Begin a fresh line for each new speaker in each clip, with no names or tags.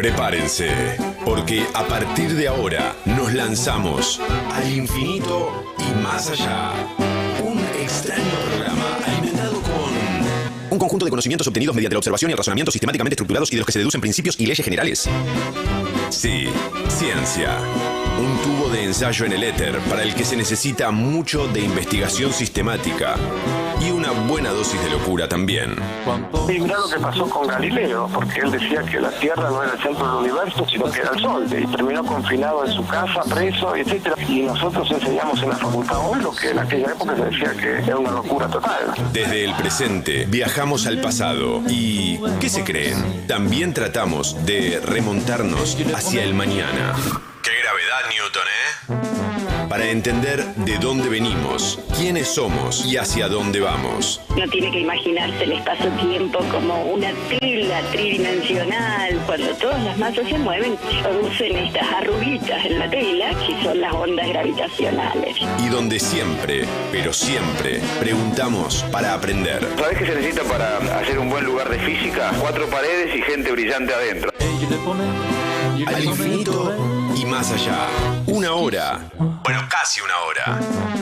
Prepárense, porque a partir de ahora nos lanzamos al infinito y más allá. Un extraño programa alimentado con un conjunto de conocimientos obtenidos mediante la observación y el razonamiento sistemáticamente estructurados y de los que se deducen principios y leyes generales. Sí, ciencia. Un tubo de ensayo en el éter para el que se necesita mucho de investigación sistemática y una buena dosis de locura también.
Y mirá lo que pasó con Galileo, porque él decía que la Tierra no era el centro del universo, sino que era el Sol, y terminó confinado en su casa, preso, etcétera. Y nosotros enseñamos en la facultad hoy lo que en aquella época se decía que era una locura total.
Desde el presente viajamos al pasado y, ¿qué se creen? También tratamos de remontarnos hacia el mañana. ¡Qué gravedad, Newton, Para entender de dónde venimos, quiénes somos y hacia dónde vamos.
No tiene que imaginarse el espacio-tiempo como una tela tridimensional. Cuando todas las masas se mueven, producen estas arruguitas en la tela, que son las ondas gravitacionales.
Y donde siempre, pero siempre, preguntamos para aprender.
¿Sabés qué se necesita para hacer un buen lugar de física? 4 paredes y gente brillante adentro.
Al infinito y más allá. Una hora, bueno, casi una hora,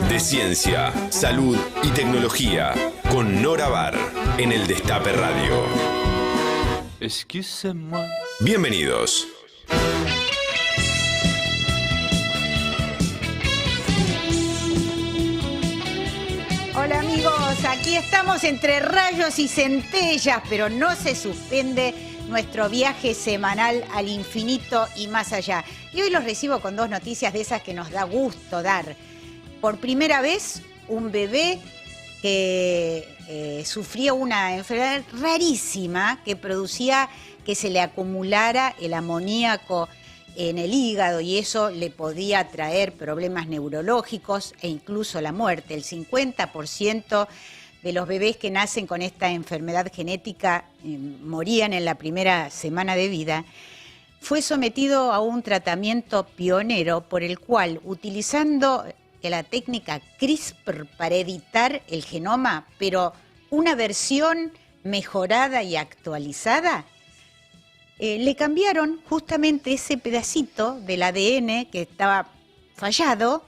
de ciencia, salud y tecnología con Nora Bar en el Destape Radio. Bienvenidos.
Hola amigos, aquí estamos entre rayos y centellas, pero no se suspende nuestro viaje semanal al infinito y más allá. Y hoy los recibo con 2 noticias de esas que nos da gusto dar. Por primera vez, un bebé que sufría una enfermedad rarísima que producía que se le acumulara el amoníaco en el hígado y eso le podía traer problemas neurológicos e incluso la muerte. El 50% de los bebés que nacen con esta enfermedad genética morían en la primera semana de vida. Fue sometido a un tratamiento pionero por el cual, utilizando la técnica CRISPR para editar el genoma, pero una versión mejorada y actualizada, le cambiaron justamente ese pedacito del ADN que estaba fallado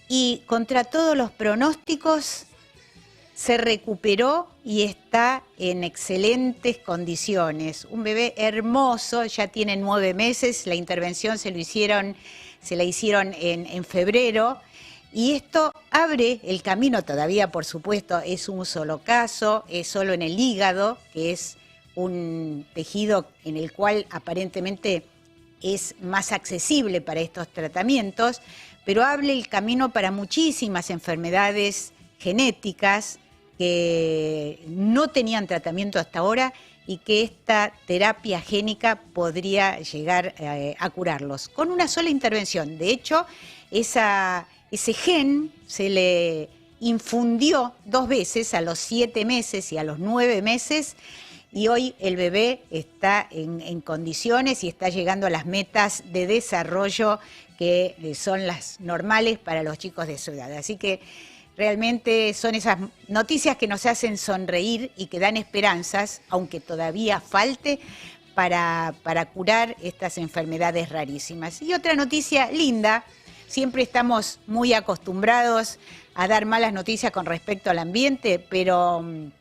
y contra todos los pronósticos se recuperó y está en excelentes condiciones. Un bebé hermoso, ya tiene 9 meses, la intervención se la hicieron en febrero y esto abre el camino, todavía por supuesto es un solo caso, es solo en el hígado, que es un tejido en el cual aparentemente es más accesible para estos tratamientos, pero abre el camino para muchísimas enfermedades genéticas que no tenían tratamiento hasta ahora y que esta terapia génica podría llegar a curarlos con una sola intervención. De hecho, ese gen se le infundió 2 veces, a los 7 meses y a los 9 meses, y hoy el bebé está en condiciones y está llegando a las metas de desarrollo que son las normales para los chicos de su edad. Así que realmente son esas noticias que nos hacen sonreír y que dan esperanzas, aunque todavía falte, para curar estas enfermedades rarísimas. Y otra noticia linda, siempre estamos muy acostumbrados a dar malas noticias con respecto al ambiente, pero un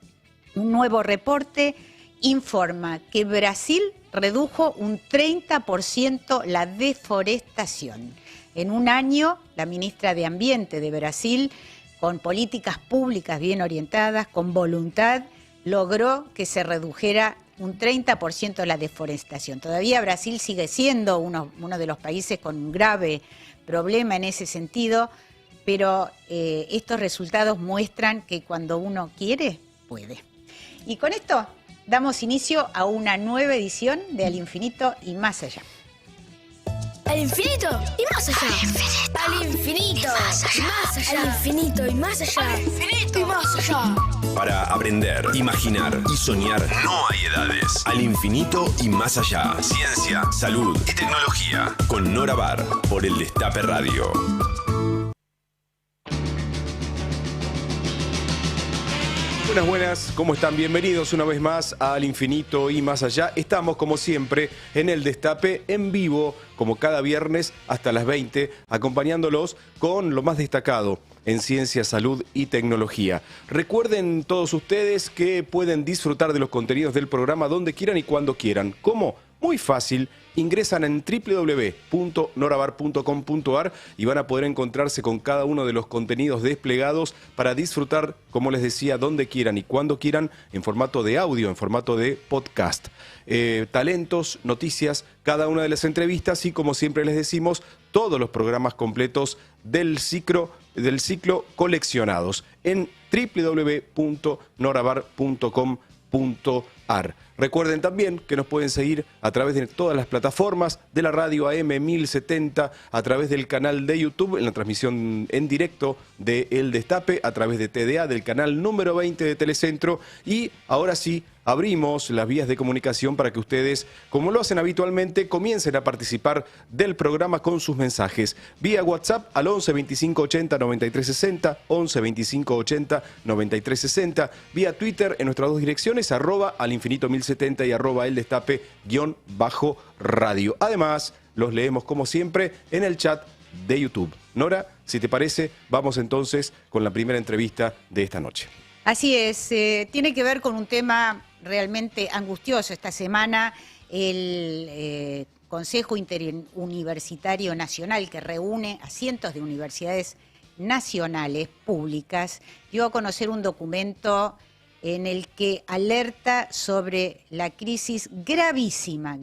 nuevo reporte informa que Brasil redujo un 30% la deforestación. En un año, la ministra de Ambiente de Brasil, con políticas públicas bien orientadas, con voluntad, logró que se redujera un 30% la deforestación. Todavía Brasil sigue siendo uno de los países con un grave problema en ese sentido, pero estos resultados muestran que cuando uno quiere, puede. Y con esto damos inicio a una nueva edición de Al Infinito y Más Allá.
Al infinito y más allá. Al infinito y más allá. Al infinito y más allá. Al infinito y más allá.
Para aprender, imaginar y soñar no hay edades. Al infinito y más allá. Ciencia, salud y tecnología. Con Nora Bar por el Destape Radio.
Buenas, buenas, ¿cómo están? Bienvenidos una vez más al Infinito y Más Allá. Estamos, como siempre, en el Destape, en vivo, como cada viernes, hasta las 20, acompañándolos con lo más destacado en ciencia, salud y tecnología. Recuerden todos ustedes que pueden disfrutar de los contenidos del programa donde quieran y cuando quieran. ¿Cómo? Muy fácil. Ingresan en www.norabar.com.ar y van a poder encontrarse con cada uno de los contenidos desplegados para disfrutar, como les decía, donde quieran y cuando quieran, en formato de audio, en formato de podcast. Talentos, noticias, cada una de las entrevistas y, como siempre les decimos, todos los programas completos del ciclo coleccionados en www.norabar.com.ar. Recuerden también que nos pueden seguir a través de todas las plataformas de la radio AM 1070, a través del canal de YouTube, en la transmisión en directo de El Destape, a través de TDA, del canal número 20 de Telecentro. Y ahora sí, abrimos las vías de comunicación para que ustedes, como lo hacen habitualmente, comiencen a participar del programa con sus mensajes. Vía WhatsApp al 11 25 80 93 60, 11 25 80 93 60. Vía Twitter en nuestras dos direcciones, @alinfinito1070 y @eldestape_radio. Además, los leemos como siempre en el chat de YouTube. Nora, si te parece, vamos entonces con la primera entrevista de esta noche.
Así es, tiene que ver con un tema realmente angustioso. Esta semana el Consejo Interuniversitario Nacional, que reúne a cientos de universidades nacionales públicas, dio a conocer un documento en el que alerta sobre la crisis gravísima,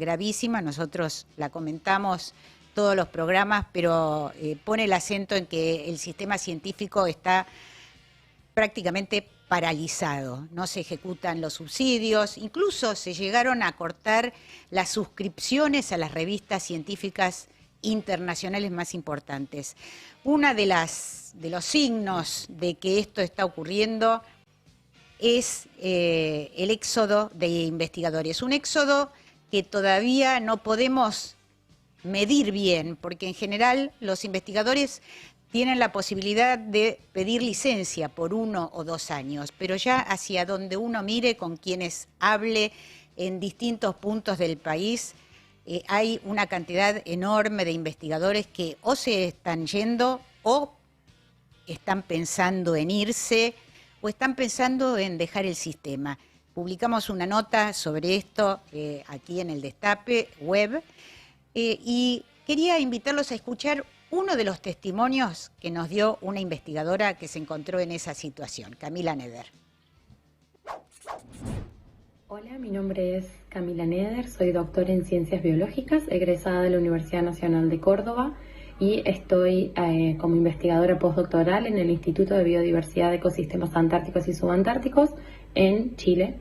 nosotros la comentamos todos los programas, pero pone el acento en que el sistema científico está prácticamente paralizado, no se ejecutan los subsidios, incluso se llegaron a cortar las suscripciones a las revistas científicas internacionales más importantes. Uno de los signos de que esto está ocurriendo es el éxodo de investigadores, un éxodo que todavía no podemos medir bien, porque en general los investigadores tienen la posibilidad de pedir licencia por 1 o 2 años, pero ya hacia donde uno mire, con quienes hable en distintos puntos del país, hay una cantidad enorme de investigadores que o se están yendo o están pensando en irse o están pensando en dejar el sistema. Publicamos una nota sobre esto aquí en el Destape web y quería invitarlos a escuchar uno de los testimonios que nos dio una investigadora que se encontró en esa situación, Camila Neder.
Hola, mi nombre es Camila Neder, soy doctora en Ciencias Biológicas, egresada de la Universidad Nacional de Córdoba y estoy como investigadora postdoctoral en el Instituto de Biodiversidad de Ecosistemas Antárticos y Subantárticos en Chile.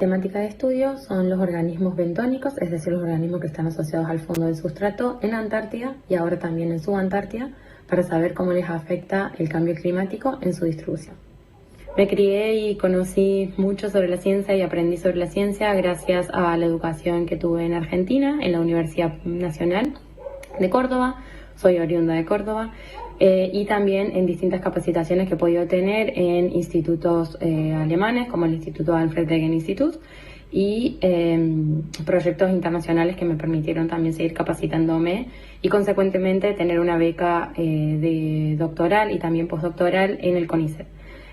Temática de estudio son los organismos bentónicos, es decir, los organismos que están asociados al fondo del sustrato en Antártida y ahora también en Subantártida, para saber cómo les afecta el cambio climático en su distribución. Me crié y conocí mucho sobre la ciencia y aprendí sobre la ciencia gracias a la educación que tuve en Argentina, en la Universidad Nacional de Córdoba. Soy oriunda de Córdoba. Y también en distintas capacitaciones que he podido tener en institutos alemanes, como el Instituto Alfred Wegener Institut, y proyectos internacionales que me permitieron también seguir capacitándome y consecuentemente tener una beca de doctoral y también postdoctoral en el CONICET.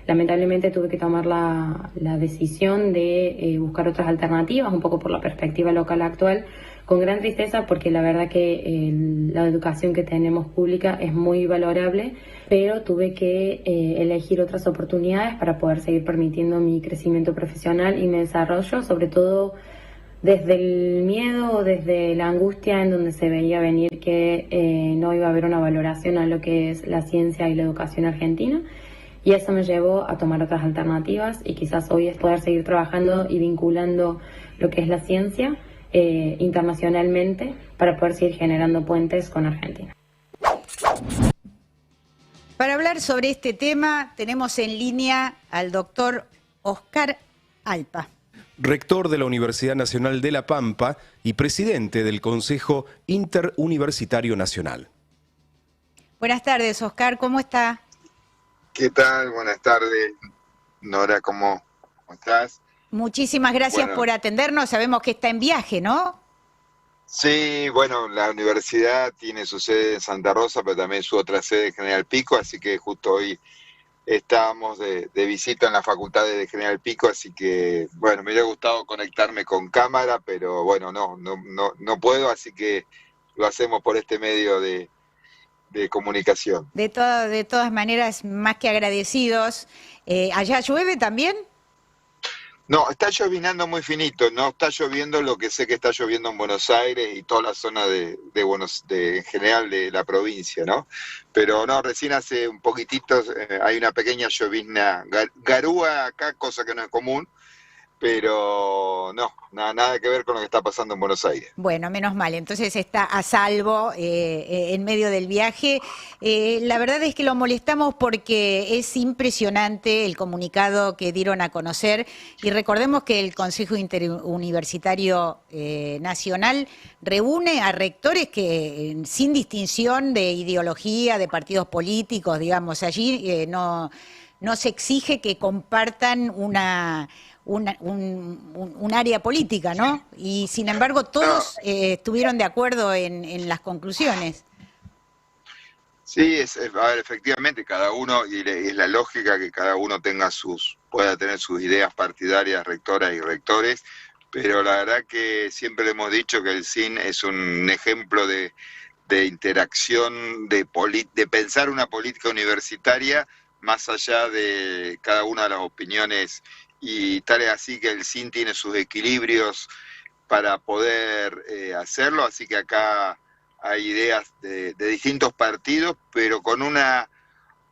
Lamentablemente tuve que tomar la decisión de buscar otras alternativas, un poco por la perspectiva local actual, con gran tristeza, porque la verdad que la educación que tenemos pública es muy valorable, pero tuve que elegir otras oportunidades para poder seguir permitiendo mi crecimiento profesional y mi desarrollo, sobre todo desde el miedo, desde la angustia en donde se veía venir que no iba a haber una valoración a lo que es la ciencia y la educación argentina. Y eso me llevó a tomar otras alternativas y quizás hoy es poder seguir trabajando y vinculando lo que es la ciencia internacionalmente para poder seguir generando puentes con Argentina.
Para hablar sobre este tema tenemos en línea al doctor Oscar Alpa.
Rector de la Universidad Nacional de La Pampa y presidente del Consejo Interuniversitario Nacional.
Buenas tardes, Oscar, ¿cómo está?
¿Qué tal? Buenas tardes, Nora, ¿cómo ¿Cómo estás?
Muchísimas gracias
Bueno,
por atendernos. Sabemos que está en viaje, ¿no?
sí, bueno, la universidad tiene su sede en Santa Rosa, pero también su otra sede en General Pico, así que justo hoy estábamos de visita en la facultad de General Pico, así que, bueno, me hubiera gustado conectarme con cámara, pero bueno, no puedo, así que lo hacemos por este medio de comunicación.
De todas maneras, más que agradecidos. ¿Allá llueve también?
No, está llovinando muy finito, no está lloviendo lo que sé que está lloviendo en Buenos Aires y toda la zona en general de la provincia, ¿no? Pero no, recién hace un poquitito hay una pequeña llovizna, garúa acá, cosa que no es común, pero no, nada que ver con lo que está pasando en Buenos Aires.
Bueno, menos mal, entonces está a salvo en medio del viaje. La verdad es que lo molestamos porque es impresionante el comunicado que dieron a conocer y recordemos que el Consejo Interuniversitario Nacional reúne a rectores que sin distinción de ideología, de partidos políticos, digamos, allí no se exige que compartan un área política, ¿no? Y sin embargo todos estuvieron de acuerdo en las conclusiones.
Sí, a ver, efectivamente, cada uno, y es la lógica que cada uno pueda tener sus ideas partidarias, rectoras y rectores, pero la verdad que siempre hemos dicho que el CIN es un ejemplo de interacción, de pensar una política universitaria más allá de cada una de las opiniones, y tal es así que el CIN tiene sus equilibrios para poder hacerlo, así que acá hay ideas de distintos partidos, pero con una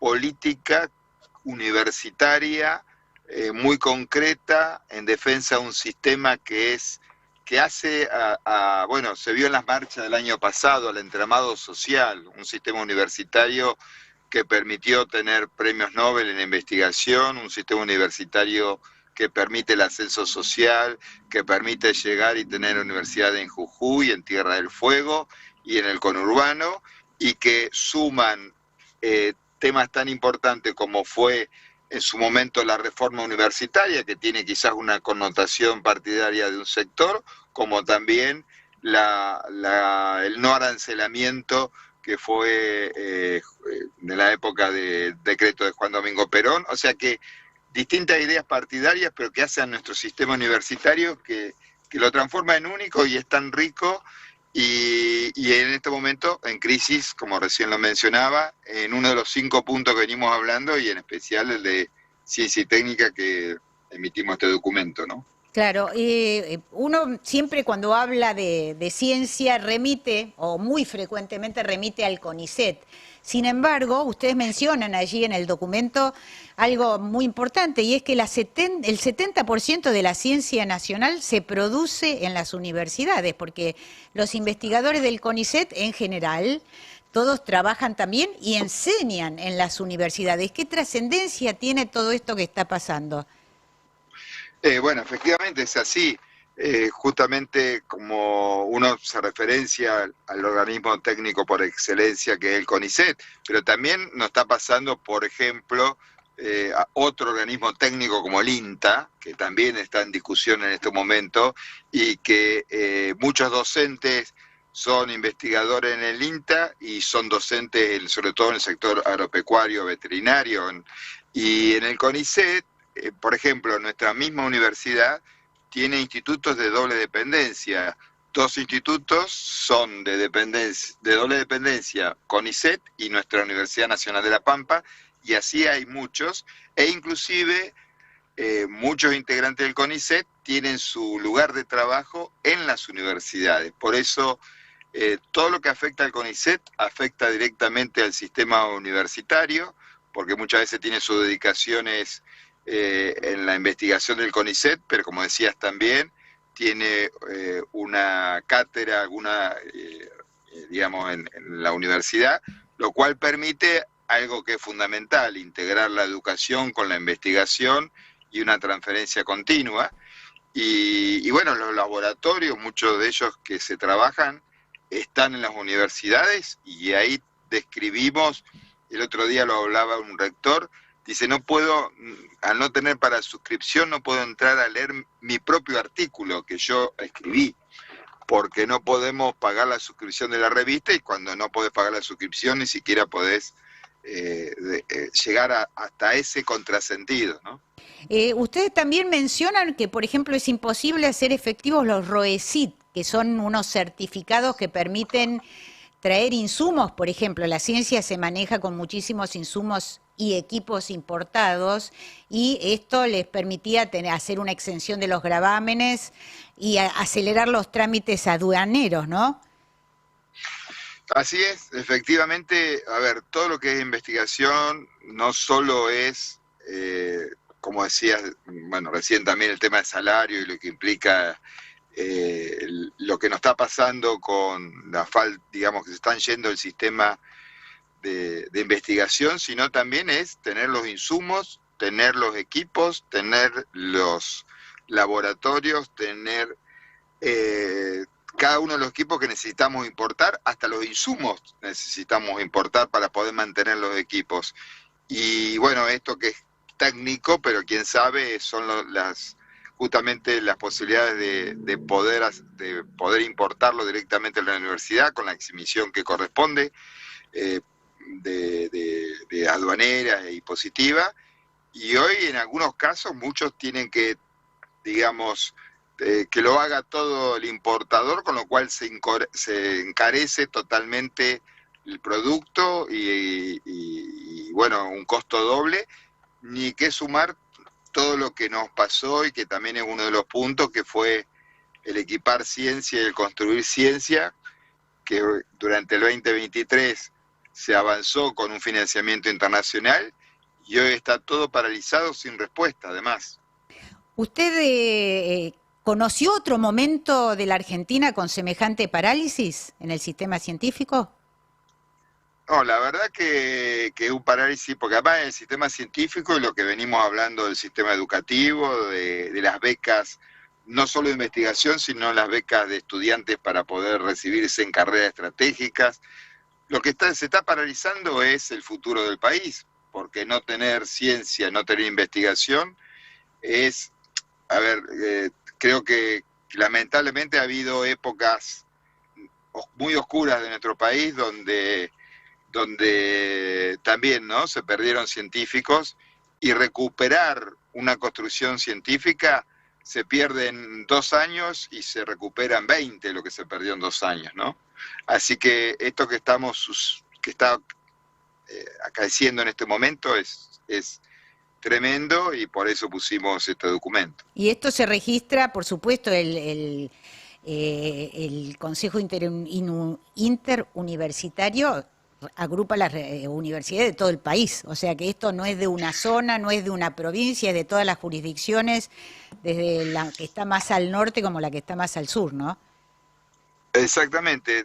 política universitaria muy concreta en defensa de un sistema que hace bueno, se vio en las marchas del año pasado, al entramado social, un sistema universitario que permitió tener premios Nobel en investigación, un sistema universitario que permite el ascenso social, que permite llegar y tener universidad en Jujuy, en Tierra del Fuego y en el conurbano, y que suman temas tan importantes como fue en su momento la reforma universitaria, que tiene quizás una connotación partidaria de un sector, como también el no arancelamiento que fue de la época del decreto de Juan Domingo Perón, o sea que distintas ideas partidarias, pero que hacen a nuestro sistema universitario que lo transforma en único y es tan rico, y en este momento en crisis, como recién lo mencionaba, en uno de los 5 puntos que venimos hablando, y en especial el de ciencia y técnica que emitimos este documento, ¿no?
Claro, uno siempre cuando habla de ciencia remite, o muy frecuentemente remite al CONICET. Sin embargo, ustedes mencionan allí en el documento algo muy importante, y es que el 70% de la ciencia nacional se produce en las universidades, porque los investigadores del CONICET en general, todos trabajan también y enseñan en las universidades. ¿Qué trascendencia tiene todo esto que está pasando?
Bueno, efectivamente es así. Justamente como uno se referencia al organismo técnico por excelencia que es el CONICET, pero también nos está pasando, por ejemplo, a otro organismo técnico como el INTA, que también está en discusión en este momento, y que muchos docentes son investigadores en el INTA y son docentes sobre todo en el sector agropecuario, veterinario, y en el CONICET, por ejemplo, nuestra misma universidad tiene institutos de doble dependencia. 2 institutos son de doble dependencia, CONICET y nuestra Universidad Nacional de La Pampa, y así hay muchos, e inclusive muchos integrantes del CONICET tienen su lugar de trabajo en las universidades. Por eso todo lo que afecta al CONICET afecta directamente al sistema universitario, porque muchas veces tiene sus dedicaciones en la investigación del CONICET, pero como decías también, tiene una cátedra, digamos, en la universidad, lo cual permite algo que es fundamental, integrar la educación con la investigación y una transferencia continua. Y bueno, los laboratorios, muchos de ellos que se trabajan, están en las universidades, y ahí describimos, el otro día lo hablaba un rector, dice, no puedo, al no tener para suscripción, no puedo entrar a leer mi propio artículo que yo escribí, porque no podemos pagar la suscripción de la revista, y cuando no podés pagar la suscripción ni siquiera podés llegar hasta ese contrasentido, ¿no?
Ustedes también mencionan que, por ejemplo, es imposible hacer efectivos los ROECIT, que son unos certificados que permiten traer insumos. Por ejemplo, la ciencia se maneja con muchísimos insumos y equipos importados, y esto les permitía hacer una exención de los gravámenes y acelerar los trámites aduaneros, ¿no?
Así es, efectivamente. A ver, todo lo que es investigación no solo es, como decías, bueno, recién también el tema del salario y lo que implica lo que nos está pasando con la falta, digamos, que se están yendo el sistema de investigación, sino también es tener los insumos, tener los equipos, tener los laboratorios, tener cada uno de los equipos que necesitamos importar, hasta los insumos necesitamos importar para poder mantener los equipos. Y bueno, esto que es técnico, pero quién sabe, son justamente las posibilidades de poder importarlo directamente a la universidad con la exhibición que corresponde, de aduanera y positiva. Y hoy en algunos casos muchos tienen que, digamos, que lo haga todo el importador, con lo cual se encarece totalmente el producto y bueno, un costo doble, ni que sumar todo lo que nos pasó, y que también es uno de los puntos, que fue el equipar ciencia y el construir ciencia, que durante el 2023 se avanzó con un financiamiento internacional y hoy está todo paralizado sin respuesta, además.
¿Usted conoció otro momento de la Argentina con semejante parálisis en el sistema científico?
No, la verdad que un parálisis, porque además el sistema científico y lo que venimos hablando del sistema educativo, de las becas, no solo de investigación, sino las becas de estudiantes para poder recibirse en carreras estratégicas, lo que se está paralizando es el futuro del país, porque no tener ciencia, no tener investigación es, a ver, creo que lamentablemente ha habido épocas muy oscuras de nuestro país donde también, ¿no?, se perdieron científicos, y recuperar una construcción científica se pierde en 2 años y se recupera en 20 lo que se perdió en 2 años, ¿no? Así que esto que está acaeciendo en este momento es tremendo, y por eso pusimos este documento.
Y esto se registra, por supuesto, el Consejo Interuniversitario agrupa las universidades de todo el país, o sea que esto no es de una zona, no es de una provincia, es de todas las jurisdicciones, desde la que está más al norte como la que está más al sur, ¿no?
Exactamente,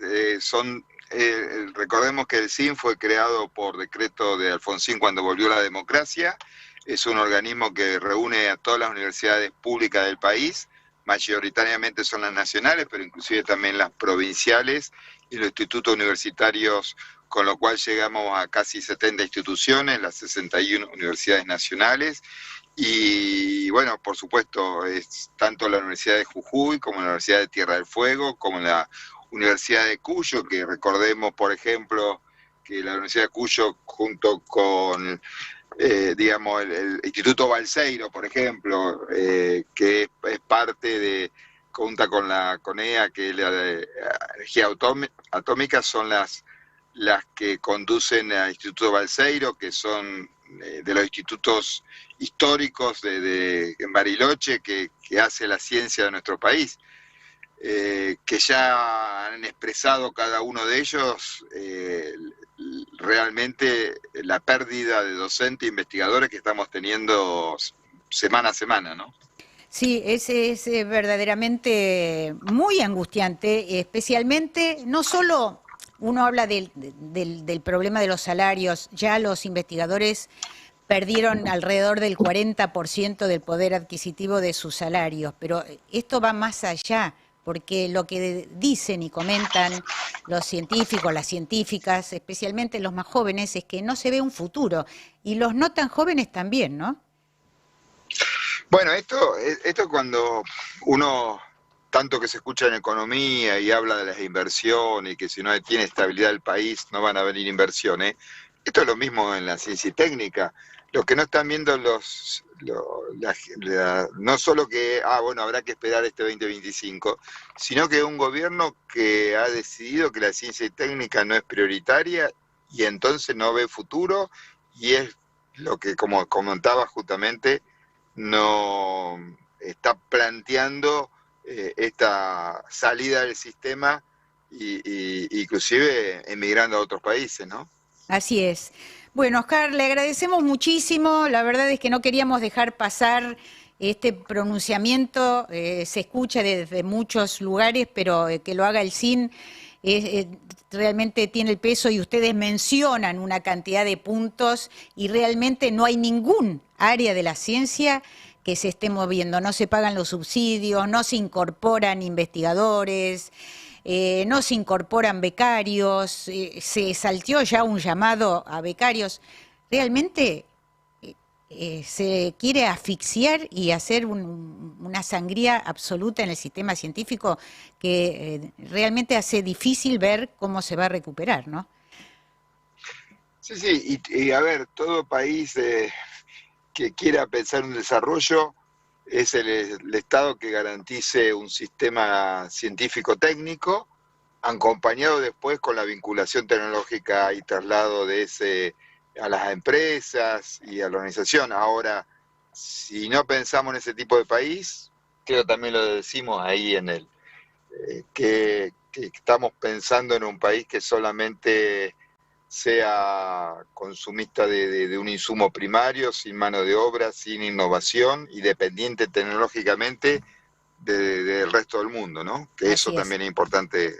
recordemos que el CIN fue creado por decreto de Alfonsín cuando volvió la democracia. Es un organismo que reúne a todas las universidades públicas del país, mayoritariamente son las nacionales, pero inclusive también las provinciales y los institutos universitarios, con lo cual llegamos a casi 70 instituciones, las 61 universidades nacionales. Y bueno, por supuesto, es tanto la Universidad de Jujuy como la Universidad de Tierra del Fuego, como la Universidad de Cuyo, que recordemos, por ejemplo, que la Universidad de Cuyo, junto con digamos, el Instituto Balseiro, por ejemplo, que es parte junta con la CONEA, que es la de energía atómica, son las que conducen al Instituto Balseiro, que son de los institutos históricos en Bariloche, que hace la ciencia de nuestro país, que ya han expresado cada uno de ellos realmente la pérdida de docentes e investigadores que estamos teniendo semana a semana, ¿no?
Sí, es verdaderamente muy angustiante, especialmente, no solo uno habla del problema de los salarios, ya los investigadores perdieron alrededor del 40% del poder adquisitivo de sus salarios, pero esto va más allá, porque lo que dicen y comentan los científicos, las científicas, especialmente los más jóvenes, es que no se ve un futuro, y los no tan jóvenes también, ¿no?
Bueno, esto cuando uno, tanto que se escucha en economía y habla de las inversiones, y que si no tiene estabilidad el país no van a venir inversiones, esto es lo mismo en la ciencia y técnica. Lo que no están viendo no solo que, bueno, habrá que esperar este 2025, sino que un gobierno que ha decidido que la ciencia y técnica no es prioritaria y entonces no ve futuro, y es lo que, como comentaba justamente, no está planteando esta salida del sistema y inclusive emigrando a otros países, ¿no?
Así es. Bueno, Oscar, le agradecemos muchísimo. La verdad es que no queríamos dejar pasar este pronunciamiento. Se escucha desde muchos lugares, pero que lo haga el CIN realmente tiene el peso, y ustedes mencionan una cantidad de puntos y realmente no hay ningún área de la ciencia que se esté moviendo. No se pagan los subsidios, no se incorporan investigadores, no se incorporan becarios, se salteó ya un llamado a becarios. Realmente se quiere asfixiar y hacer una sangría absoluta en el sistema científico que realmente hace difícil ver cómo se va a recuperar, ¿no?
Sí, y a ver, todo país que quiera pensar en desarrollo es el Estado que garantice un sistema científico-técnico, acompañado después con la vinculación tecnológica y traslado de ese a las empresas y a la organización. Ahora, si no pensamos en ese tipo de país, creo también lo decimos ahí en que estamos pensando en un país que solamente sea consumista de un insumo primario, sin mano de obra, sin innovación y dependiente tecnológicamente del resto del mundo, ¿no? Que
Así
eso
es.
también es importante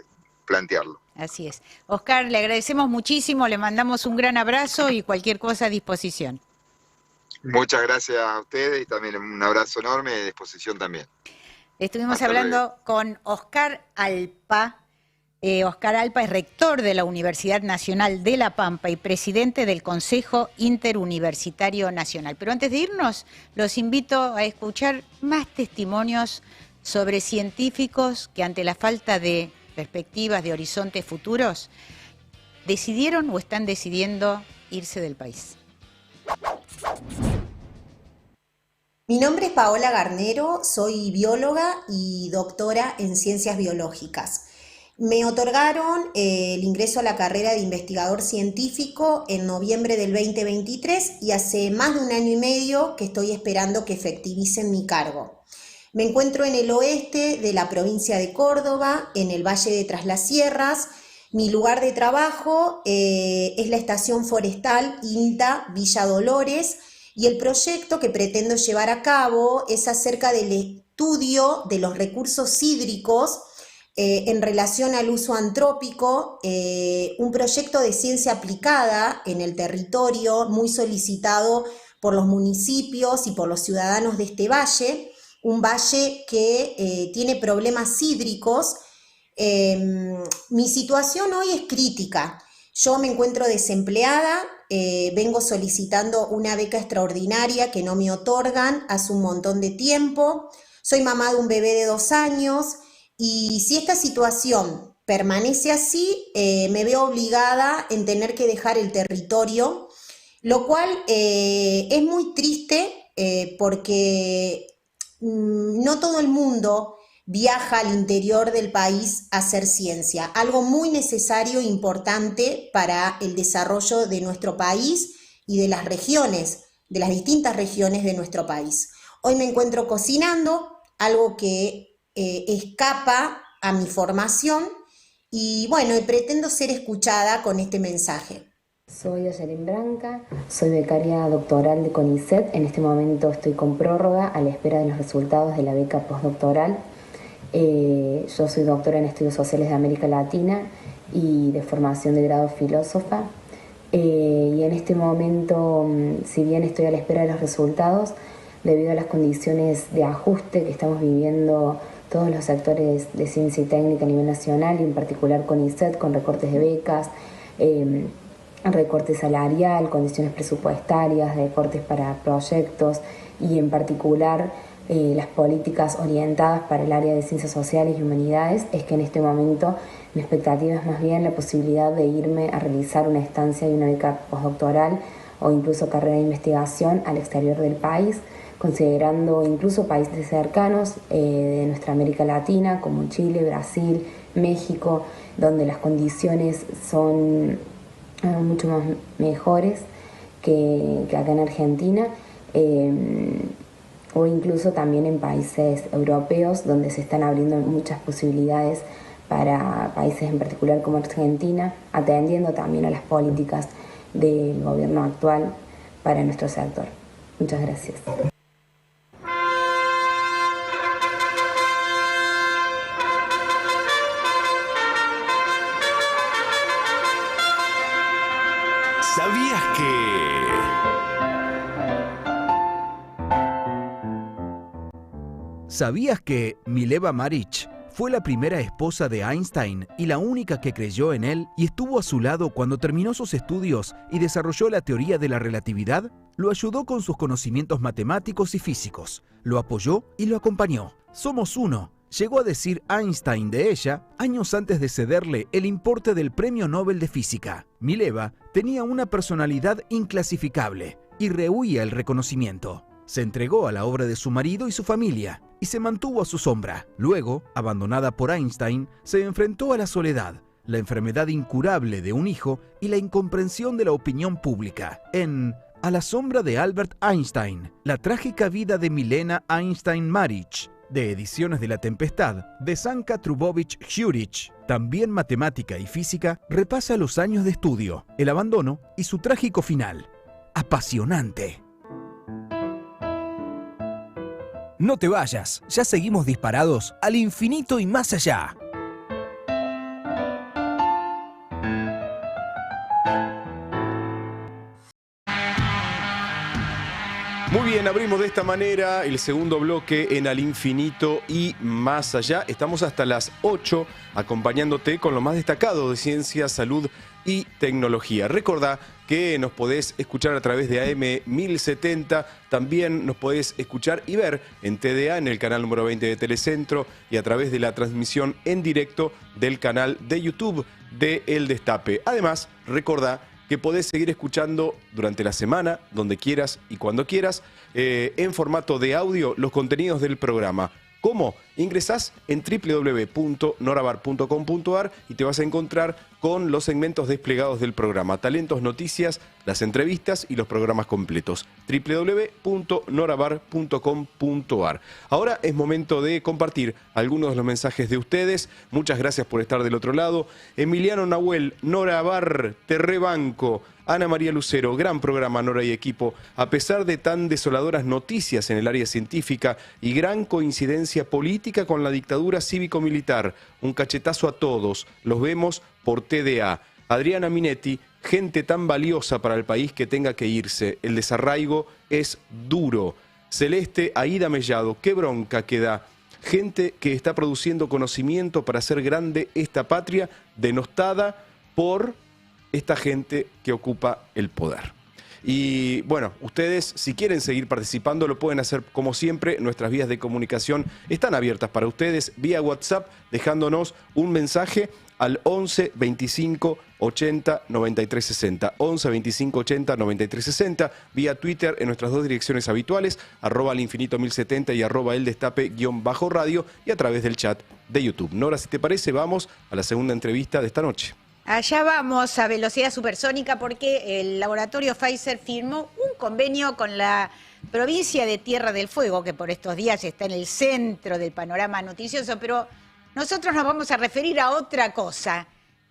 plantearlo.
Así es. Oscar, le agradecemos muchísimo, le mandamos un gran abrazo y cualquier cosa a disposición.
Muchas gracias a ustedes y también un abrazo enorme y a disposición también.
Estuvimos
Hasta
hablando
luego.
con Oscar Alpa. Oscar Alpa es rector de la Universidad Nacional de La Pampa y presidente del Consejo Interuniversitario Nacional. Pero antes de irnos, los invito a escuchar más testimonios sobre científicos que ante la falta de perspectivas, de horizontes futuros, decidieron o están decidiendo irse del país.
Mi nombre es Paola Garnero, soy bióloga y doctora en ciencias biológicas. Me otorgaron el ingreso a la carrera de investigador científico en noviembre del 2023 y hace más de un año y medio que estoy esperando que efectivicen mi cargo. Me encuentro en el oeste de la provincia de Córdoba, en el Valle de Tras las Sierras. Mi lugar de trabajo es la estación forestal INTA Villa Dolores, y el proyecto que pretendo llevar a cabo es acerca del estudio de los recursos hídricos en relación al uso antrópico, un proyecto de ciencia aplicada en el territorio muy solicitado por los municipios y por los ciudadanos de este valle, un valle que tiene problemas hídricos. Mi situación hoy es crítica. Yo me encuentro desempleada, vengo solicitando una beca extraordinaria que no me otorgan hace un montón de tiempo. Soy mamá de un bebé de 2 años y si esta situación permanece así, me veo obligada en tener que dejar el territorio, lo cual es muy triste porque no todo el mundo viaja al interior del país a hacer ciencia, algo muy necesario e importante para el desarrollo de nuestro país y de las regiones, de las distintas regiones de nuestro país. Hoy me encuentro cocinando, algo que escapa a mi formación y bueno, pretendo ser escuchada con este mensaje.
Soy Ayelin Branca, soy becaria doctoral de CONICET. En este momento estoy con prórroga a la espera de los resultados de la beca postdoctoral. Yo soy doctora en Estudios Sociales de América Latina y de formación de grado filósofa. Y en este momento, si bien estoy a la espera de los resultados, debido a las condiciones de ajuste que estamos viviendo todos los sectores de ciencia y técnica a nivel nacional y en particular con ISET, con recortes de becas, recorte salarial, condiciones presupuestarias, recortes para proyectos y en particular las políticas orientadas para el área de ciencias sociales y humanidades, es que en este momento mi expectativa es más bien la posibilidad de irme a realizar una estancia y una beca postdoctoral o incluso carrera de investigación al exterior del país, considerando incluso países cercanos de nuestra América Latina como Chile, Brasil, México, donde las condiciones son mucho más mejores que acá en Argentina, o incluso también en países europeos donde se están abriendo muchas posibilidades para países en particular como Argentina, atendiendo también a las políticas del gobierno actual para nuestro sector. Muchas gracias.
¿Sabías
¿Sabías que Mileva Maric fue la primera esposa de Einstein y la única que creyó en él y estuvo a su lado cuando terminó sus estudios y desarrolló la teoría de la relatividad? Lo ayudó con sus conocimientos matemáticos y físicos, lo apoyó y lo acompañó. Somos uno, llegó a decir Einstein de ella años antes de cederle el importe del Premio Nobel de Física. Mileva tenía una personalidad inclasificable y rehuía el reconocimiento. Se entregó a la obra de su marido y su familia y se mantuvo a su sombra. Luego, abandonada por Einstein, se enfrentó a la soledad, la enfermedad incurable de un hijo y la incomprensión de la opinión pública. En A la sombra de Albert Einstein, la trágica vida de Milena Einstein Maric, de Ediciones de la Tempestad, de Sanka Trubovich-Jurich, también matemática y física, repasa los años de estudio, el abandono y su trágico final. Apasionante. No te vayas, ya seguimos disparados al infinito y más allá.
Muy bien, abrimos de esta manera el segundo bloque en Al Infinito y Más Allá. Estamos hasta las 8 acompañándote con lo más destacado de ciencia, salud y tecnología. Recordá que nos podés escuchar a través de AM 1070, también nos podés escuchar y ver en TDA, en el canal número 20 de Telecentro, y a través de la transmisión en directo del canal de YouTube de El Destape. Además, recordá que podés seguir escuchando durante la semana, donde quieras y cuando quieras, en formato de audio, los contenidos del programa. ¿Cómo? Ingresás en www.norabar.com.ar y te vas a encontrar con los segmentos desplegados del programa. Talentos, noticias, las entrevistas y los programas completos. www.norabar.com.ar. Ahora es momento de compartir algunos de los mensajes de ustedes. Muchas gracias por estar del otro lado. Emiliano Nahuel, Nora Bar, te rebanco. Ana María Lucero, gran programa, Nora y equipo. A pesar de tan desoladoras noticias en el área científica y gran coincidencia política con la dictadura cívico-militar, un cachetazo a todos. Los vemos por TDA. Adriana Minetti, gente tan valiosa para el país que tenga que irse. El desarraigo es duro. Celeste Aida Mellado, qué bronca que da. Gente que está produciendo conocimiento para hacer grande esta patria, denostada por esta gente que ocupa el poder. Y bueno, ustedes si quieren seguir participando lo pueden hacer como siempre. Nuestras vías de comunicación están abiertas para ustedes vía WhatsApp, dejándonos un mensaje al 11 25 80 93 60. 11 25 80 93 60. Vía Twitter en nuestras dos direcciones habituales, @alinfinito1070 y @eldestape_radio, y a través del chat de YouTube. Nora, si te parece, vamos a la segunda entrevista de esta noche.
Allá vamos a velocidad supersónica porque el laboratorio Pfizer firmó un convenio con la provincia de Tierra del Fuego, que por estos días está en el centro del panorama noticioso, pero nosotros nos vamos a referir a otra cosa,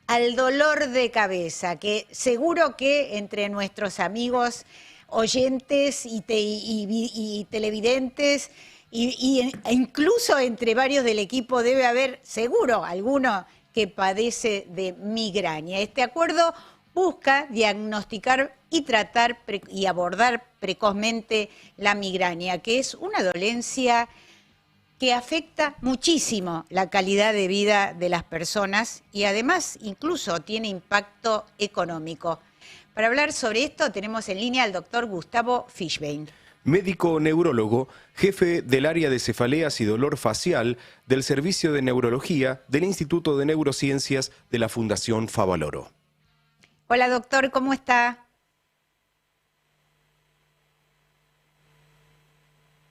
al dolor de cabeza, que seguro que entre nuestros amigos oyentes y televidentes e incluso entre varios del equipo debe haber seguro alguno que padece de migraña. Este acuerdo busca diagnosticar y tratar y abordar precozmente la migraña, que es una dolencia que afecta muchísimo la calidad de vida de las personas y además incluso tiene impacto económico. Para hablar sobre esto tenemos en línea al doctor Gustavo Fischbein.
Médico neurólogo, jefe del área de cefaleas y dolor facial del Servicio de Neurología del Instituto de Neurociencias de la Fundación Favaloro.
Hola doctor, ¿cómo está?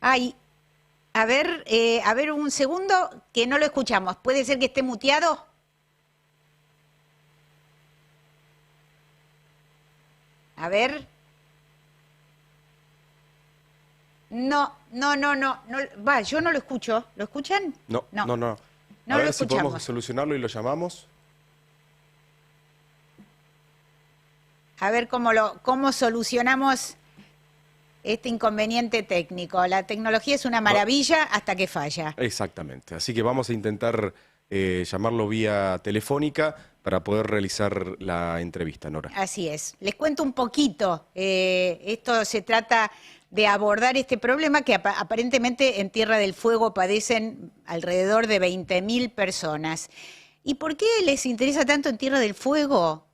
Ay, a ver un segundo que no lo escuchamos. ¿Puede ser que esté muteado? A ver. No, va, yo no lo escucho. ¿Lo escuchan?
No.
No
A
lo
ver si
escuchamos.
podemos solucionarlo y lo llamamos.
A ver cómo solucionamos este inconveniente técnico. La tecnología es una maravilla hasta que falla.
Exactamente. Así que vamos a intentar llamarlo vía telefónica para poder realizar la entrevista, Nora.
Así es. Les cuento un poquito. Esto se trata de abordar este problema que aparentemente en Tierra del Fuego padecen alrededor de 20.000 personas. ¿Y por qué les interesa tanto en Tierra del Fuego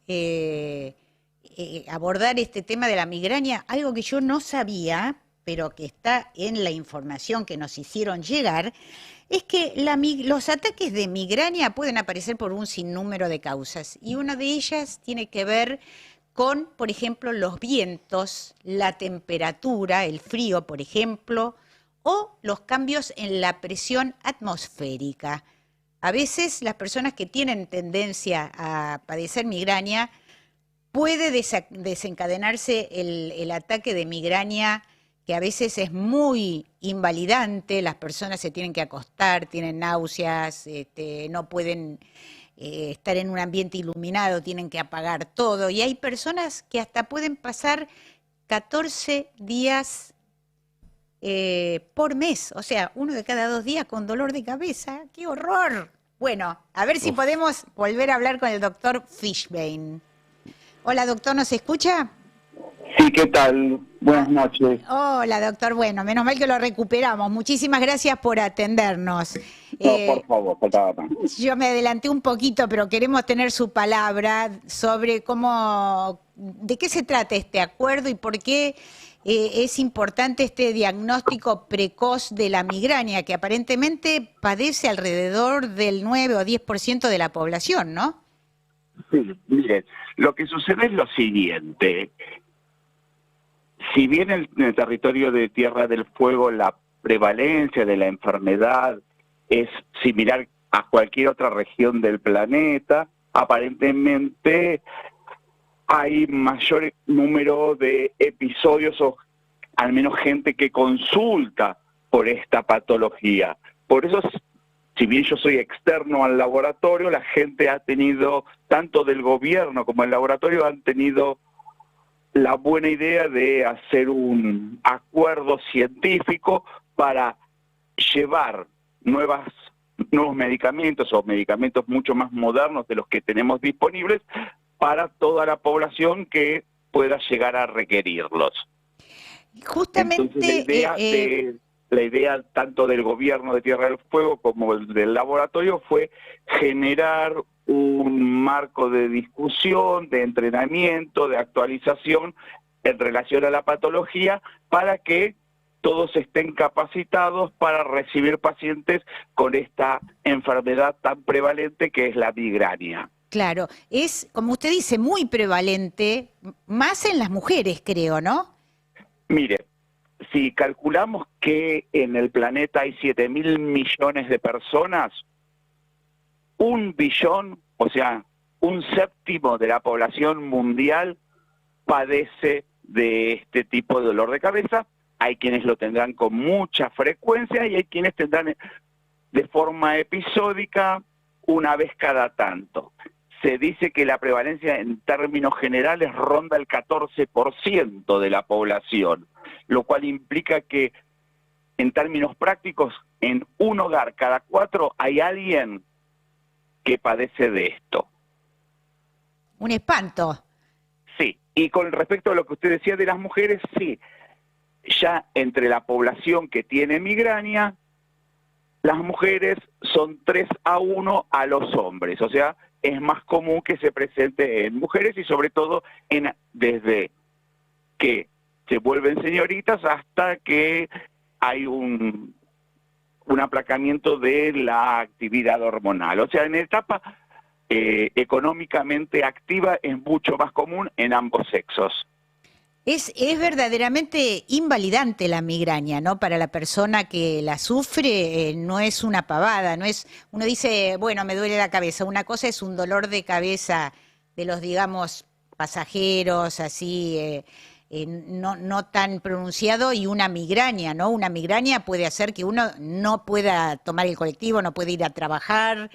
abordar este tema de la migraña? Algo que yo no sabía, pero que está en la información que nos hicieron llegar, es que los ataques de migraña pueden aparecer por un sinnúmero de causas. Y una de ellas tiene que ver con, por ejemplo, los vientos, la temperatura, el frío, por ejemplo, o los cambios en la presión atmosférica. A veces las personas que tienen tendencia a padecer migraña puede desencadenarse el ataque de migraña, que a veces es muy invalidante, las personas se tienen que acostar, tienen náuseas, no pueden estar en un ambiente iluminado, tienen que apagar todo. Y hay personas que hasta pueden pasar 14 días por mes, o sea, 1 de cada 2 días con dolor de cabeza. ¡Qué horror! Bueno, a ver si podemos volver a hablar con el doctor Fischbein. Hola, doctor, ¿nos escucha?
Sí, ¿qué tal? Buenas noches.
Hola, doctor. Bueno, menos mal que lo recuperamos. Muchísimas gracias por atendernos.
No, por favor, faltaba tanto.
Yo me adelanté un poquito, pero queremos tener su palabra sobre de qué se trata este acuerdo y por qué es importante este diagnóstico precoz de la migraña, que aparentemente padece alrededor del 9 o 10% de la población, ¿no?
Sí, mire, lo que sucede es lo siguiente. Si bien en el territorio de Tierra del Fuego la prevalencia de la enfermedad es similar a cualquier otra región del planeta, aparentemente hay mayor número de episodios o al menos gente que consulta por esta patología. Por eso, si bien yo soy externo al laboratorio, la gente ha tenido, tanto del gobierno como el laboratorio, han tenido la buena idea de hacer un acuerdo científico para llevar nuevos medicamentos o medicamentos mucho más modernos de los que tenemos disponibles para toda la población que pueda llegar a requerirlos.
Justamente
entonces, la idea tanto del gobierno de Tierra del Fuego como del laboratorio fue generar un marco de discusión, de entrenamiento, de actualización en relación a la patología para que todos estén capacitados para recibir pacientes con esta enfermedad tan prevalente que es la migraña.
Claro, es, como usted dice, muy prevalente, más en las mujeres, creo, ¿no?
Mire, si calculamos que en el planeta hay 7.000 millones de personas, 1 billón, o sea, 1/7 de la población mundial padece de este tipo de dolor de cabeza. Hay quienes lo tendrán con mucha frecuencia y hay quienes tendrán de forma episódica una vez cada tanto. Se dice que la prevalencia en términos generales ronda el 14% de la población, lo cual implica que en términos prácticos, en un hogar cada 4 hay alguien que padece de esto.
Un espanto.
Sí, y con respecto a lo que usted decía de las mujeres, sí, ya entre la población que tiene migraña, las mujeres son 3-1 a los hombres, o sea, es más común que se presente en mujeres y sobre todo desde que se vuelven señoritas hasta que hay un aplacamiento de la actividad hormonal. O sea, en etapa económicamente activa es mucho más común en ambos sexos.
Es verdaderamente invalidante la migraña, ¿no? Para la persona que la sufre, no es una pavada, no es, uno dice, bueno, me duele la cabeza. Una cosa es un dolor de cabeza de los, digamos, pasajeros, así, no tan pronunciado, y una migraña, ¿no? Una migraña puede hacer que uno no pueda tomar el colectivo, no puede ir a trabajar,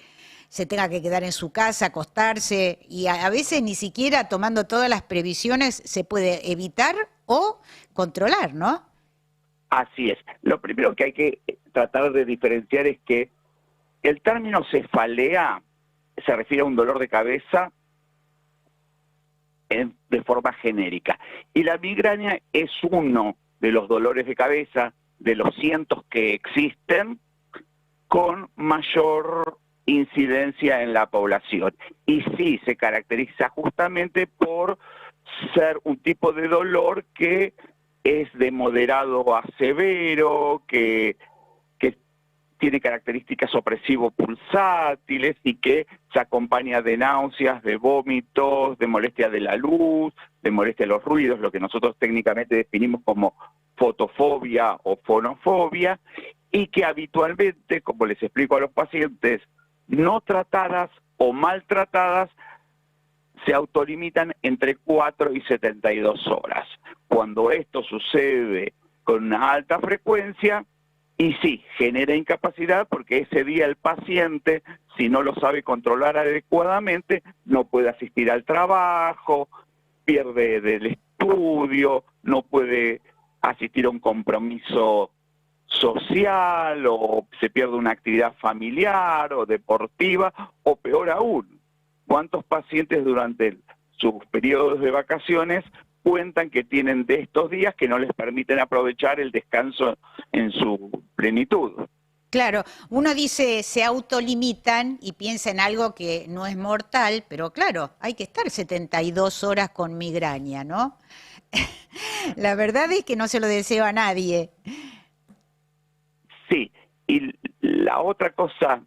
se tenga que quedar en su casa, acostarse, y a veces ni siquiera tomando todas las previsiones se puede evitar o controlar, ¿no?
Así es. Lo primero que hay que tratar de diferenciar es que el término cefalea se refiere a un dolor de cabeza de forma genérica. Y la migraña es uno de los dolores de cabeza, de los cientos que existen, con mayor incidencia en la población. Y sí, se caracteriza justamente por ser un tipo de dolor que es de moderado a severo, que tiene características opresivo-pulsátiles y que se acompaña de náuseas, de vómitos, de molestia de la luz, de molestia de los ruidos, lo que nosotros técnicamente definimos como fotofobia o fonofobia, y que habitualmente, como les explico a los pacientes, no tratadas o maltratadas, se autolimitan entre 4 y 72 horas. Cuando esto sucede con una alta frecuencia, y sí, genera incapacidad porque ese día el paciente, si no lo sabe controlar adecuadamente, no puede asistir al trabajo, pierde del estudio, no puede asistir a un compromiso social, o se pierde una actividad familiar o deportiva, o peor aún, ¿cuántos pacientes durante sus periodos de vacaciones cuentan que tienen de estos días que no les permiten aprovechar el descanso en su plenitud?
Claro, uno dice se autolimitan y piensa en algo que no es mortal, pero claro, hay que estar 72 horas con migraña, ¿no? La verdad es que no se lo deseo a nadie.
Sí, y la otra cosa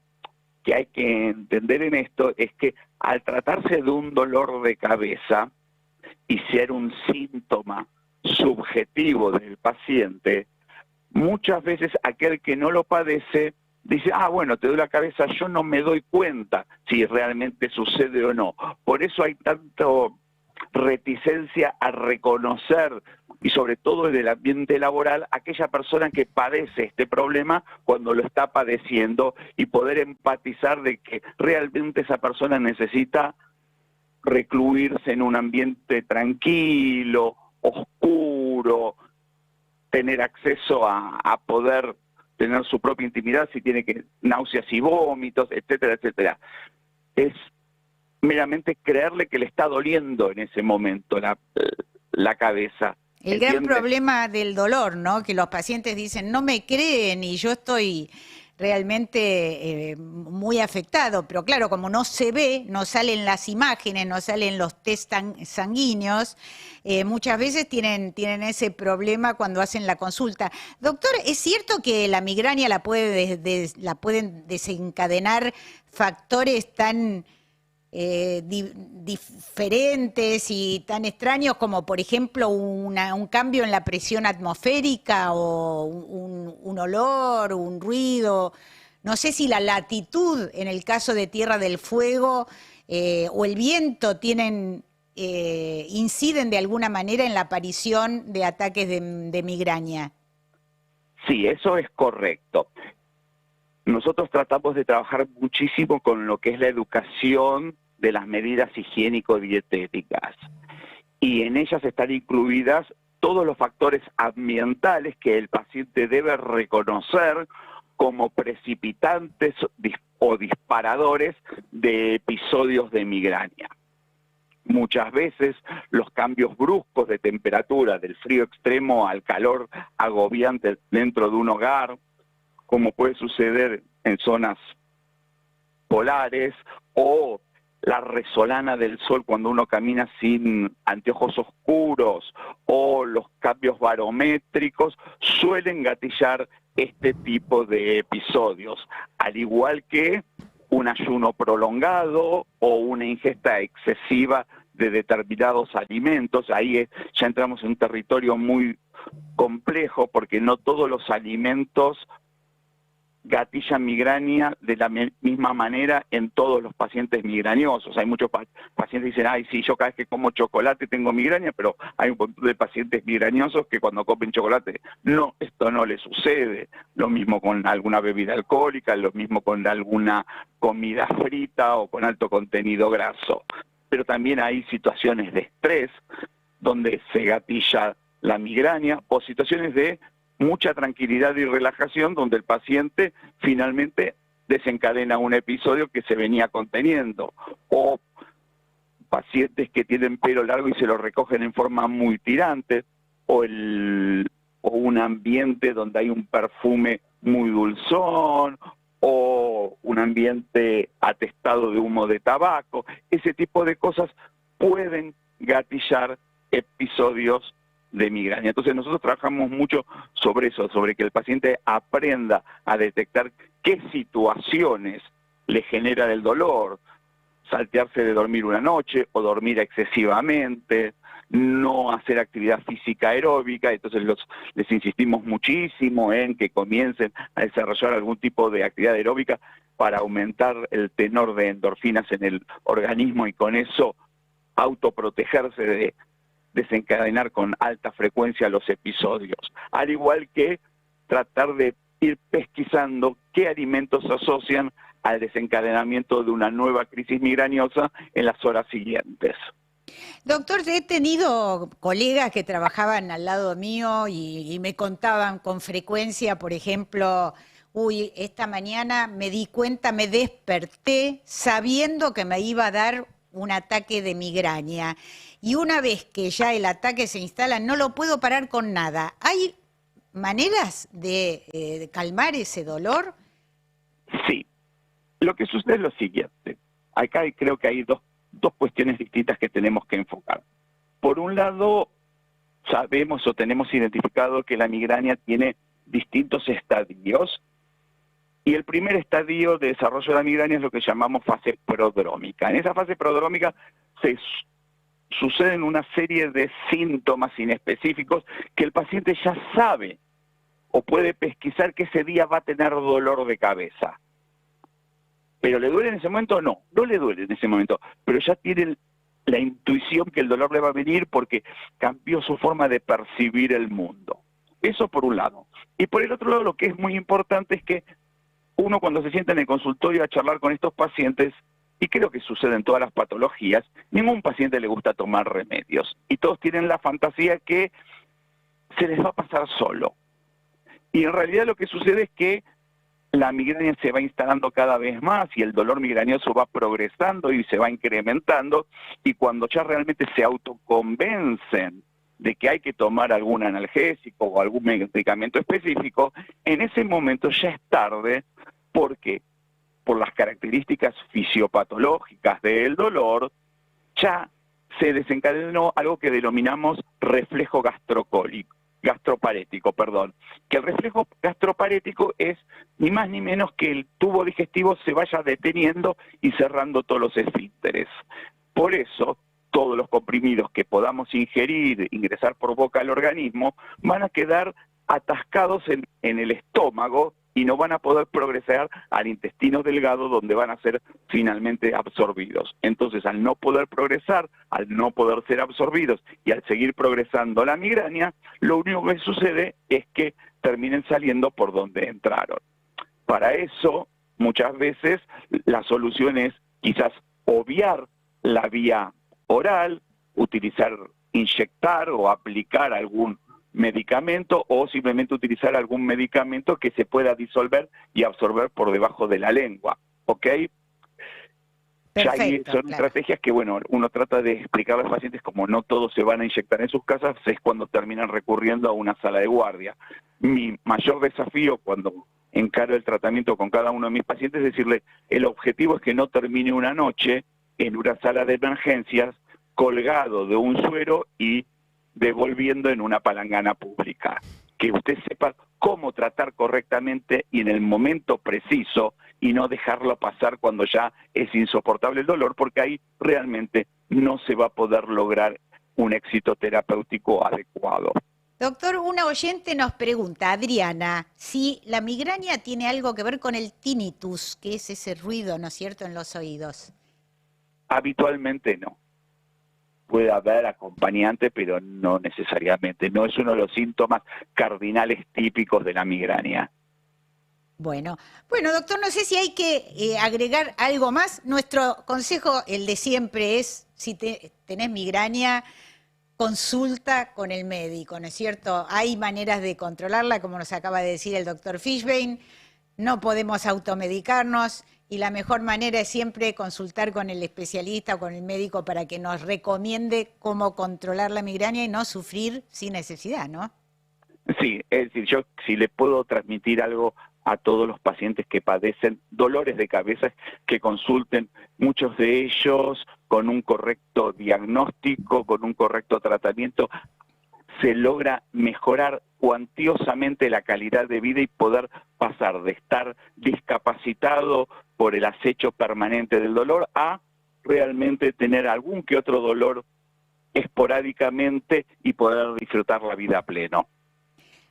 que hay que entender en esto es que al tratarse de un dolor de cabeza y ser un síntoma subjetivo del paciente, muchas veces aquel que no lo padece dice, bueno, te duele la cabeza, yo no me doy cuenta si realmente sucede o no. Por eso hay tanto reticencia a reconocer, y sobre todo en el ambiente laboral, aquella persona que padece este problema cuando lo está padeciendo, y poder empatizar de que realmente esa persona necesita recluirse en un ambiente tranquilo, oscuro, tener acceso a poder tener su propia intimidad si tiene náuseas y vómitos, etcétera, etcétera. Es meramente creerle que le está doliendo en ese momento la cabeza.
El gran problema del dolor, ¿no? Que los pacientes dicen, no me creen y yo estoy realmente muy afectado, pero claro, como no se ve, no salen las imágenes, no salen los test sanguíneos, muchas veces tienen ese problema cuando hacen la consulta. Doctor, ¿es cierto que la migraña la pueden desencadenar factores tan diferentes y tan extraños como, por ejemplo, un cambio en la presión atmosférica o un olor, un ruido? No sé si la latitud, en el caso de Tierra del Fuego, o el viento inciden de alguna manera en la aparición de ataques de migraña.
Sí, eso es correcto. Nosotros tratamos de trabajar muchísimo con lo que es la educación de las medidas higiénico-dietéticas, y en ellas están incluidas todos los factores ambientales que el paciente debe reconocer como precipitantes o disparadores de episodios de migraña. Muchas veces los cambios bruscos de temperatura, del frío extremo al calor agobiante dentro de un hogar, como puede suceder en zonas polares, o la resolana del sol cuando uno camina sin anteojos oscuros, o los cambios barométricos, suelen gatillar este tipo de episodios, al igual que un ayuno prolongado o una ingesta excesiva de determinados alimentos. Ahí ya entramos en un territorio muy complejo, porque no todos los alimentos gatillan migraña de la misma manera en todos los pacientes migrañosos. Hay muchos pacientes que dicen, ay, sí, yo cada vez que como chocolate tengo migraña, pero hay un montón de pacientes migrañosos que cuando comen chocolate, no, esto no les sucede. Lo mismo con alguna bebida alcohólica, lo mismo con alguna comida frita o con alto contenido graso. Pero también hay situaciones de estrés donde se gatilla la migraña, o situaciones de mucha tranquilidad y relajación donde el paciente finalmente desencadena un episodio que se venía conteniendo, o pacientes que tienen pelo largo y se lo recogen en forma muy tirante, o un ambiente donde hay un perfume muy dulzón, o un ambiente atestado de humo de tabaco. Ese tipo de cosas pueden gatillar episodios de migraña. Entonces nosotros trabajamos mucho sobre eso, sobre que el paciente aprenda a detectar qué situaciones le genera el dolor, saltearse de dormir una noche o dormir excesivamente, no hacer actividad física aeróbica. Entonces les insistimos muchísimo en que comiencen a desarrollar algún tipo de actividad aeróbica para aumentar el tenor de endorfinas en el organismo y con eso autoprotegerse de desencadenar con alta frecuencia los episodios, al igual que tratar de ir pesquisando qué alimentos se asocian al desencadenamiento de una nueva crisis migrañosa en las horas siguientes.
Doctor, he tenido colegas que trabajaban al lado mío y me contaban con frecuencia, por ejemplo, uy, esta mañana me di cuenta, me desperté sabiendo que me iba a dar un ataque de migraña. Y una vez que ya el ataque se instala, no lo puedo parar con nada. ¿Hay maneras de calmar ese dolor?
Sí. Lo que sucede es lo siguiente. Acá creo que hay dos cuestiones distintas que tenemos que enfocar. Por un lado, sabemos o tenemos identificado que la migraña tiene distintos estadios, y el primer estadio de desarrollo de la migraña es lo que llamamos fase prodrómica. En esa fase prodrómica suceden una serie de síntomas inespecíficos que el paciente ya sabe o puede pesquisar que ese día va a tener dolor de cabeza. ¿Pero le duele en ese momento? No, no le duele en ese momento, pero ya tiene la intuición que el dolor le va a venir porque cambió su forma de percibir el mundo. Eso por un lado. Y por el otro lado, lo que es muy importante es que uno, cuando se sienta en el consultorio a charlar con estos pacientes, y creo que sucede en todas las patologías, ningún paciente le gusta tomar remedios. Y todos tienen la fantasía que se les va a pasar solo. Y en realidad lo que sucede es que la migraña se va instalando cada vez más y el dolor migrañoso va progresando y se va incrementando. Y cuando ya realmente se autoconvencen de que hay que tomar algún analgésico o algún medicamento específico, en ese momento ya es tarde, porque por las características fisiopatológicas del dolor, ya se desencadenó algo que denominamos reflejo gastroparético, que el reflejo gastroparético es ni más ni menos que el tubo digestivo se vaya deteniendo y cerrando todos los esfínteres. Por eso, todos los comprimidos que podamos ingerir, ingresar por boca al organismo, van a quedar atascados en el estómago y no van a poder progresar al intestino delgado, donde van a ser finalmente absorbidos. Entonces, al no poder progresar, al no poder ser absorbidos y al seguir progresando la migraña, lo único que sucede es que terminen saliendo por donde entraron. Para eso, muchas veces, la solución es quizás obviar la vía oral, inyectar o aplicar algún medicamento o simplemente utilizar algún medicamento que se pueda disolver y absorber por debajo de la lengua, ¿ok?
Perfecto,
ya son
claro.
estrategias que, bueno, uno trata de explicar a los pacientes como no todos se van a inyectar en sus casas, es cuando terminan recurriendo a una sala de guardia. Mi mayor desafío cuando encaro el tratamiento con cada uno de mis pacientes, decirle, el objetivo es que no termine una noche en una sala de emergencias colgado de un suero y devolviendo en una palangana pública. Que usted sepa cómo tratar correctamente y en el momento preciso y no dejarlo pasar cuando ya es insoportable el dolor, porque ahí realmente no se va a poder lograr un éxito terapéutico adecuado.
Doctor, una oyente nos pregunta, Adriana, si la migraña tiene algo que ver con el tinnitus, que es ese ruido, ¿no es cierto?, en los oídos.
Habitualmente no. Puede haber acompañante, pero no necesariamente. No es uno de los síntomas cardinales típicos de la migraña.
Bueno, doctor, no sé si hay que agregar algo más. Nuestro consejo, el de siempre, es, si tenés migraña, consulta con el médico, ¿no es cierto? Hay maneras de controlarla, como nos acaba de decir el doctor Fishbein. No podemos automedicarnos y la mejor manera es siempre consultar con el especialista o con el médico para que nos recomiende cómo controlar la migraña y no sufrir sin necesidad, ¿no?
Sí, es decir, yo si le puedo transmitir algo a todos los pacientes que padecen dolores de cabeza, que consulten, muchos de ellos con un correcto diagnóstico, con un correcto tratamiento, se logra mejorar cuantiosamente la calidad de vida y poder pasar de estar discapacitado por el acecho permanente del dolor a realmente tener algún que otro dolor esporádicamente y poder disfrutar la vida a pleno.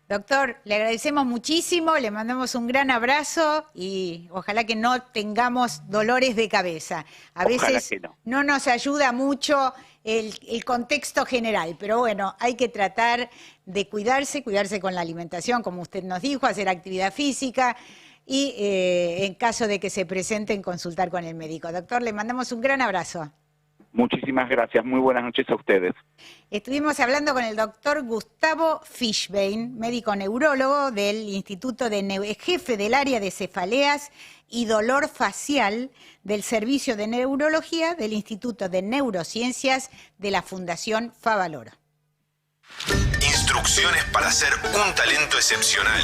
Doctor, le agradecemos muchísimo, le mandamos un gran abrazo y ojalá que no tengamos dolores de cabeza. A veces no nos ayuda mucho el contexto general, pero bueno, hay que tratar de cuidarse con la alimentación, como usted nos dijo, hacer actividad física y en caso de que se presenten, consultar con el médico. Doctor, le mandamos un gran abrazo.
Muchísimas gracias, muy buenas noches a ustedes.
Estuvimos hablando con el doctor Gustavo Fishbein, médico neurólogo del Instituto de jefe del área de cefaleas y dolor facial del Servicio de Neurología del Instituto de Neurociencias de la Fundación Favaloro.
Instrucciones para ser un talento excepcional.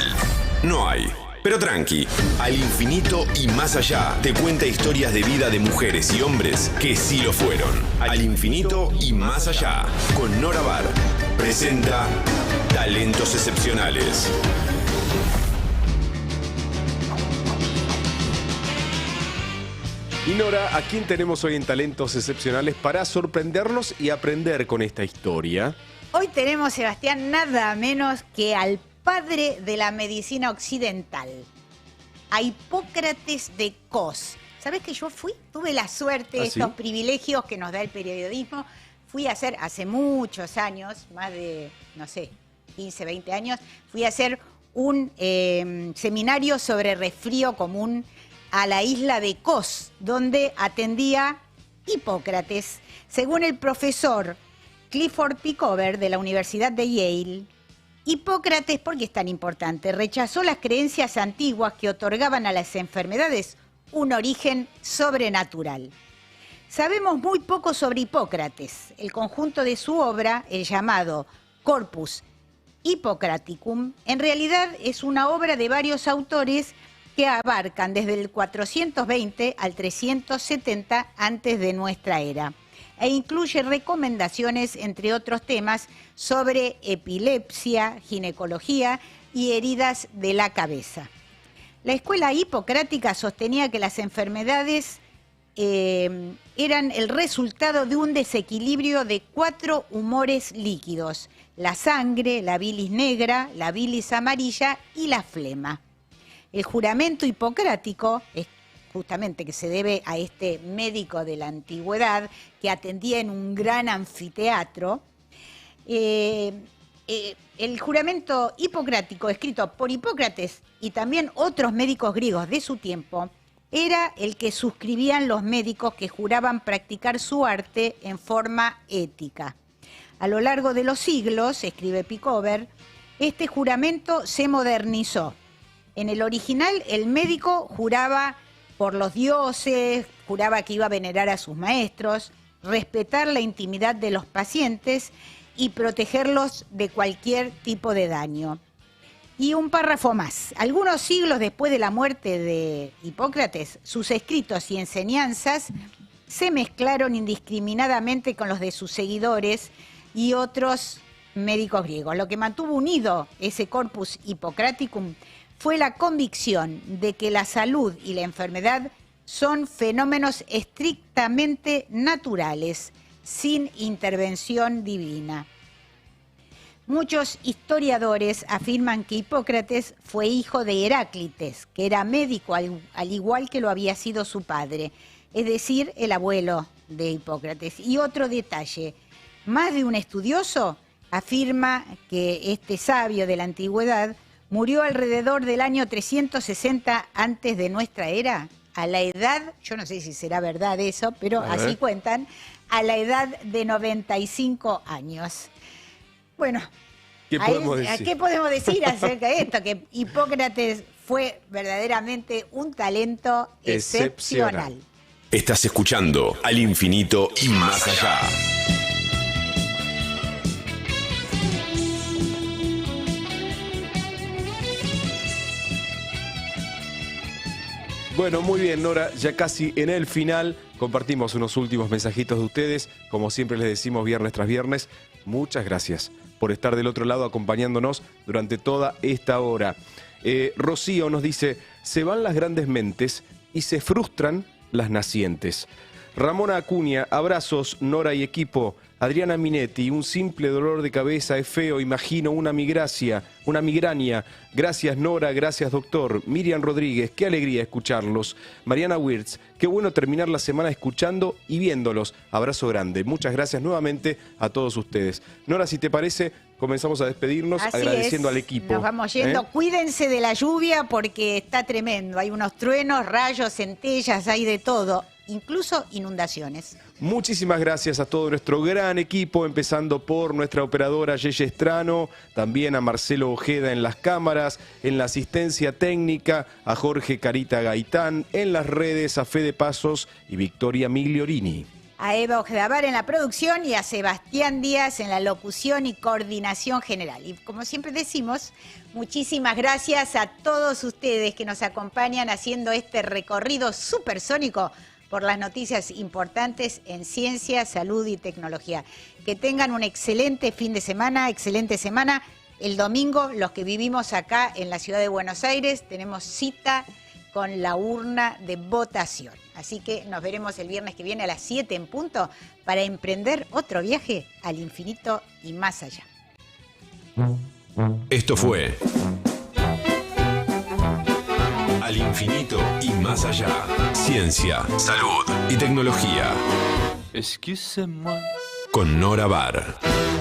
No hay. Pero tranqui, Al Infinito y Más Allá te cuenta historias de vida de mujeres y hombres que sí lo fueron. Al Infinito y Más Allá, con Nora Bar, presenta Talentos Excepcionales.
Y Nora, ¿a quién tenemos hoy en Talentos Excepcionales para sorprendernos y aprender con esta historia?
Hoy tenemos, Sebastián, nada menos que al padre de la medicina occidental, a Hipócrates de Cos. ¿Sabés que yo tuve la suerte, estos privilegios que nos da el periodismo? Fui a hacer, hace muchos años, más de, 15, 20 años, fui a hacer un seminario sobre resfrío común a la isla de Kos, donde atendía Hipócrates. Según el profesor Clifford Pickover de la Universidad de Yale, Hipócrates, ¿por qué es tan importante? Rechazó las creencias antiguas que otorgaban a las enfermedades un origen sobrenatural. Sabemos muy poco sobre Hipócrates. El conjunto de su obra, el llamado Corpus Hippocraticum, en realidad es una obra de varios autores que abarcan desde el 420 al 370 antes de nuestra era, e incluye recomendaciones, entre otros temas, sobre epilepsia, ginecología y heridas de la cabeza. La escuela hipocrática sostenía que las enfermedades eran el resultado de un desequilibrio de 4 humores líquidos: la sangre, la bilis negra, la bilis amarilla y la flema. El juramento hipocrático es justamente que se debe a este médico de la antigüedad que atendía en un gran anfiteatro. El juramento hipocrático escrito por Hipócrates y también otros médicos griegos de su tiempo era el que suscribían los médicos que juraban practicar su arte en forma ética. A lo largo de los siglos, escribe Pickover, este juramento se modernizó. En el original, el médico juraba por los dioses, juraba que iba a venerar a sus maestros, respetar la intimidad de los pacientes y protegerlos de cualquier tipo de daño. Y un párrafo más. Algunos siglos después de la muerte de Hipócrates, sus escritos y enseñanzas se mezclaron indiscriminadamente con los de sus seguidores y otros médicos griegos. Lo que mantuvo unido ese corpus hippocraticum fue la convicción de que la salud y la enfermedad son fenómenos estrictamente naturales, sin intervención divina. Muchos historiadores afirman que Hipócrates fue hijo de Heráclites, que era médico al igual que lo había sido su padre, es decir, el abuelo de Hipócrates. Y otro detalle, más de un estudioso afirma que este sabio de la antigüedad murió alrededor del año 360 antes de nuestra era, a la edad, yo no sé si será verdad eso, pero así cuentan, a la edad de 95 años. Bueno,
¿qué
podemos decir acerca de esto? Que Hipócrates fue verdaderamente un talento excepcional.
Estás escuchando Al Infinito y Más Allá.
Bueno, muy bien, Nora, ya casi en el final compartimos unos últimos mensajitos de ustedes. Como siempre les decimos viernes tras viernes, muchas gracias por estar del otro lado acompañándonos durante toda esta hora. Rocío nos dice, se van las grandes mentes y se frustran las nacientes. Ramona Acuña, abrazos, Nora y equipo. Adriana Minetti, un simple dolor de cabeza es feo, imagino una migraña. Gracias Nora, gracias doctor. Miriam Rodríguez, qué alegría escucharlos. Mariana Wirtz, qué bueno terminar la semana escuchando y viéndolos. Abrazo grande. Muchas gracias nuevamente a todos ustedes. Nora, si te parece, comenzamos a despedirnos agradeciendo al equipo.
Nos vamos yendo. Cuídense de la lluvia porque está tremendo. Hay unos truenos, rayos, centellas, hay de todo. Incluso inundaciones.
Muchísimas gracias a todo nuestro gran equipo, empezando por nuestra operadora Yeye Estrano, también a Marcelo Ojeda en las cámaras, en la asistencia técnica, a Jorge Carita Gaitán, en las redes a Fede Pasos y Victoria Migliorini.
A Eva Ojedabar en la producción y a Sebastián Díaz en la locución y coordinación general. Y como siempre decimos, muchísimas gracias a todos ustedes que nos acompañan haciendo este recorrido supersónico por las noticias importantes en ciencia, salud y tecnología. Que tengan un excelente fin de semana, excelente semana. El domingo, los que vivimos acá en la ciudad de Buenos Aires, tenemos cita con la urna de votación. Así que nos veremos el viernes que viene a las 7 en punto para emprender otro viaje al infinito y más allá.
Esto fue Al Infinito y Más Allá. Ciencia, salud y tecnología. Con Nora Bar.